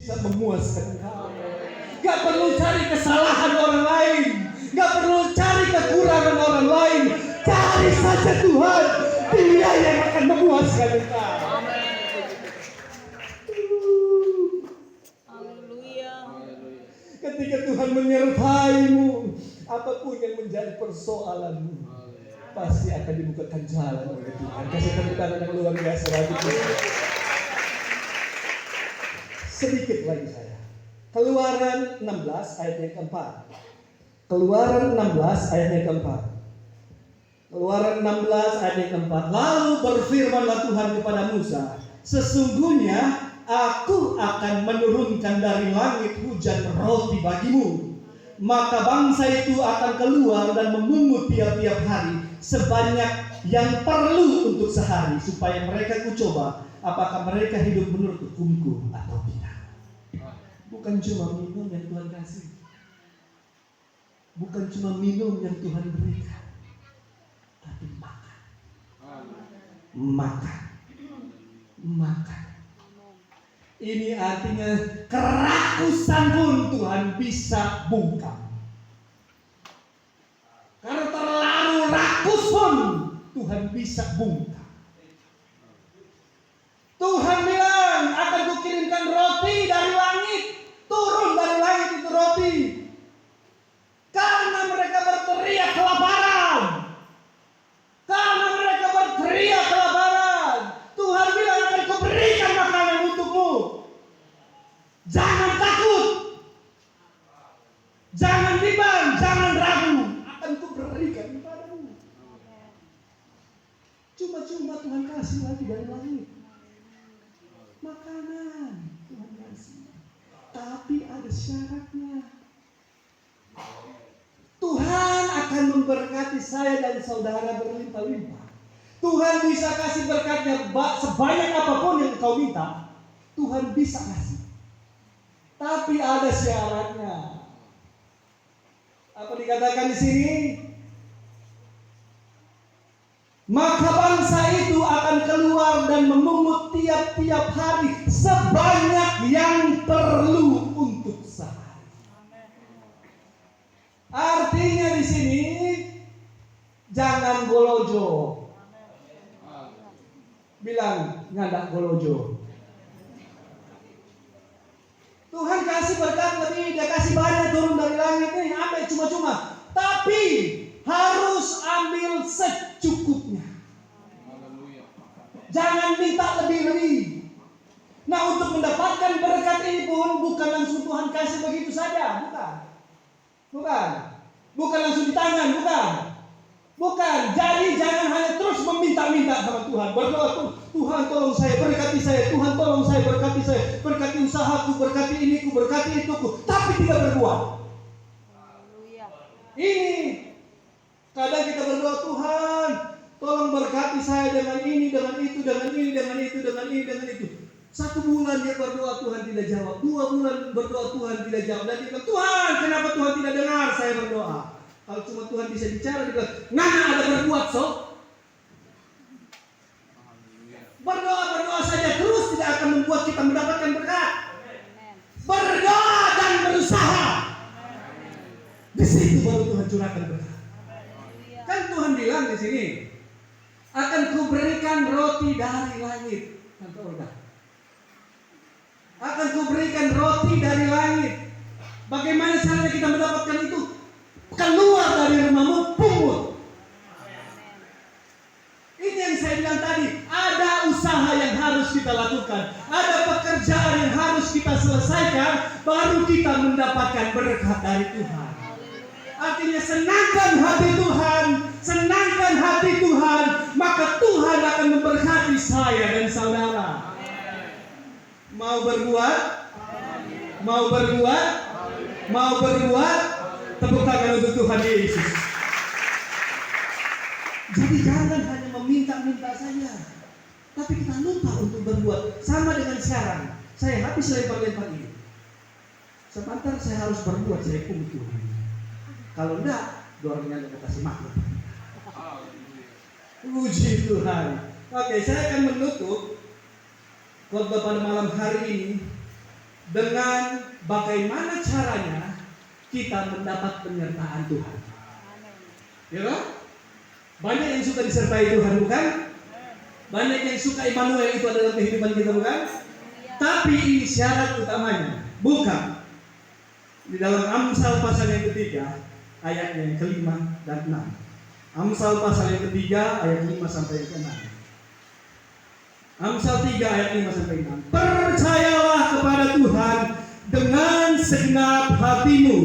bisa memuaskan Engkau. Gak perlu cari kesalahan orang lain, gak perlu cari kekurangan orang lain. Cari saja Tuhan, Dia yang akan memuaskan Engkau. Ketika Tuhan menyertaimu, apapun yang menjadi persoalanmu pasti akan dibukakan jalan oleh Tuhan. Kasih tepuk tangan yang luar biasa lagi. Sedikit lagi saya. Keluaran 16 ayat yang keempat. Keluaran 16 ayat yang keempat. Keluaran 16 ayat yang keempat. Lalu berfirmanlah Tuhan kepada Musa, sesungguhnya Aku akan menurunkan dari langit hujan roti bagimu. Maka bangsa itu akan keluar dan memungut tiap-tiap hari sebanyak yang perlu untuk sehari, supaya mereka kucoba apakah mereka hidup menurut hukumku atau tidak. Bukan cuma minum yang Tuhan kasih, bukan cuma minum yang Tuhan berikan, tapi makan. Makan. Ini artinya kerakusan pun Tuhan bisa bungkam. Karena terlalu rakus pun Tuhan bisa bungkam. Tuhan bilang akan kukirimkan roti dari langit. Turun dari langit itu roti. Karena mereka berteriak kelaparan. Karena mereka berteriak kelaparan, Tuhan bilang akan kuberikan makanan untukmu. Jangan takut, jangan bimbang, jangan ragu, akan kuberikan kepadamu. Cuma-cuma Tuhan kasih lagi dari langit. Makanan Tuhan kasih, tapi ada syaratnya. Tuhan akan memberkati saya dan saudara berlimpah-limpah. Tuhan bisa kasih berkatnya sebanyak apapun yang kau minta, Tuhan bisa kasih. Tapi ada syaratnya. Apa dikatakan di sini? Maka bangsa itu akan keluar dan memungut tiap-tiap hari sebanyak yang perlu untuk sehari. Artinya di sini jangan golojo. Bilang nggak golojo. Tuhan kasih berkat lebih, Dia kasih banyak turun dari langit nih, ambil cuma-cuma. Tapi harus ambil secukupnya. Jangan minta lebih-lebih. Nah, untuk mendapatkan berkat ini pun bukan langsung Tuhan kasih begitu saja, bukan langsung di tangan, bukan. Jadi jangan hanya terus meminta-minta sama Tuhan. Berdoa, Tuhan tolong saya, berkati saya, Tuhan tolong saya, berkati saya, berkati usahaku, berkati iniku, berkati ituku, tapi tidak berbuat. Ini kadang kita berdoa, Tuhan tolong berkati saya dengan ini, dengan itu, dengan ini, dengan itu, dengan ini, dengan itu. 1 bulan dia berdoa, Tuhan tidak jawab. 2 bulan berdoa, Tuhan tidak jawab. Dan dia bilang, Tuhan kenapa Tuhan tidak dengar saya berdoa? Kalau cuma Tuhan bisa bicara, dia bilang, nggak ada berbuat sok. Berdoa saja terus tidak akan membuat kita mendapatkan berkat. Berdoa dan berusaha, di situ baru Tuhan curahkan berkat. Kan Tuhan bilang di sini, akan kuberikan roti dari langit. Akan kuberikan roti dari langit. Bagaimana caranya kita mendapatkan itu? Keluar dari rumahmu, pungut. Ini yang saya bilang tadi, ada usaha yang harus kita lakukan, ada pekerjaan yang harus kita selesaikan, baru kita mendapatkan berkat dari Tuhan. Artinya senangkan hati Tuhan, maka Tuhan akan memberkati saya dan saudara. Mau berbuat, tepuk tangan untuk Tuhan Yesus. Jadi jangan hanya meminta-minta saja, tapi kita lupa untuk berbuat. Sama dengan sekarang, saya habis lempar-lempar ini. Sebentar saya harus berbuat, saya kumpul. Kalau enggak, dorongnya enggak kasih makan. Puji Tuhan. Oke, saya akan menutup khotbah pada malam hari ini dengan bagaimana caranya kita mendapat penyertaan Tuhan. Ya kan? Banyak yang suka disertai Tuhan, bukan? Banyak yang suka Immanuel itu adalah kehidupan kita, bukan? Tapi ini syarat utamanya, bukan? Di dalam Amsal pasal yang ketiga, ayatnya yang kelima dan enam. Amsal pasal yang ketiga, ayat 5 sampai yang ke-6. Amsal 3 ayat 5 sampai 6. Percayalah kepada Tuhan dengan segenap hatimu,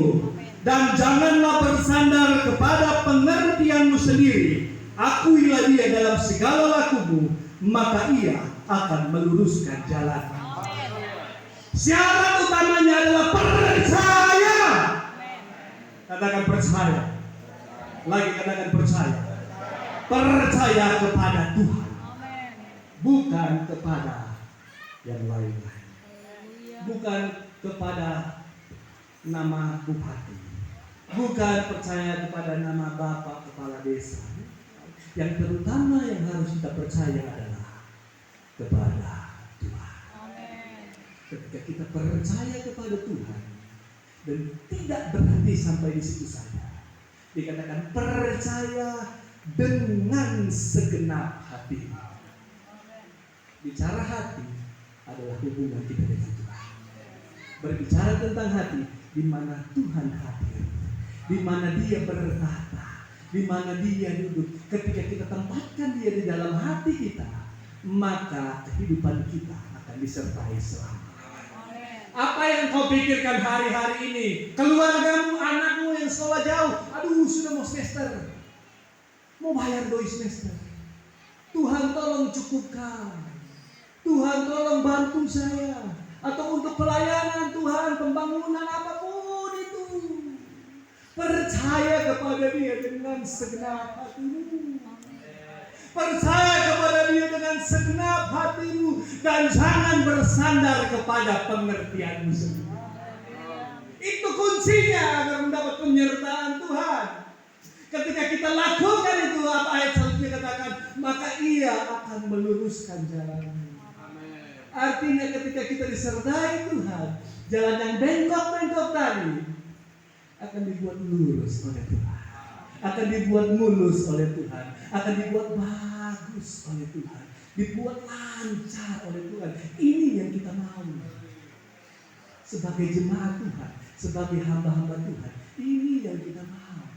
dan janganlah bersandar kepada pengertianmu sendiri. Akuilah Dia dalam segala lakumu, maka Ia akan meluruskan jalanmu. Syarat utamanya adalah percaya. Katakan percaya. Lagi katakan percaya. Percaya kepada Tuhan, bukan kepada yang lain-lain. Bukan kepada nama bupati, bukan percaya kepada nama bapak kepala desa. Yang terutama yang harus kita percaya adalah kepada Tuhan. Ketika kita percaya kepada Tuhan dan tidak berhenti sampai di situ saja, dikatakan percaya dengan segenap hati. Bicara hati adalah hubungan kita dengan Tuhan. Berbicara tentang hati, di mana Tuhan hadir, di mana Dia bertata, di mana Dia duduk. Ketika kita tempatkan Dia di dalam hati kita, maka kehidupan kita akan disertai selama. Apa yang kau pikirkan hari-hari ini? Keluargamu, anakmu yang sekolah jauh, aduh sudah mau semester, mau bayar doi semester. Tuhan tolong cukupkan, Tuhan tolong bantu saya. Atau untuk pelayanan Tuhan, pembangunan apapun itu, percaya kepada Dia dengan segenap hatimu. Percaya kepada Dia dengan segenap hatimu, dan jangan bersandar kepada pengertianmu sendiri. Itu kuncinya agar mendapat penyertaan Tuhan. Ketika kita lakukan itu, apa ayat selanjutnya katakan, maka Ia akan meluruskan jalanmu. Artinya ketika kita disertai Tuhan, jalan yang bengkok-bengkok tadi akan dibuat lurus oleh Tuhan, akan dibuat mulus oleh Tuhan, akan dibuat bagus oleh Tuhan, dibuat lancar oleh Tuhan. Ini yang kita mau sebagai jemaat Tuhan, sebagai hamba-hamba Tuhan. Ini yang kita mau,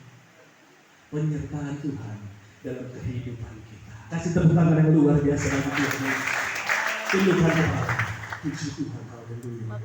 penyertaan Tuhan dalam kehidupan kita. Kasih tepuk tangan yang luar biasa bagi Tuhan. Tuhan, puji Tuhan, haleluya.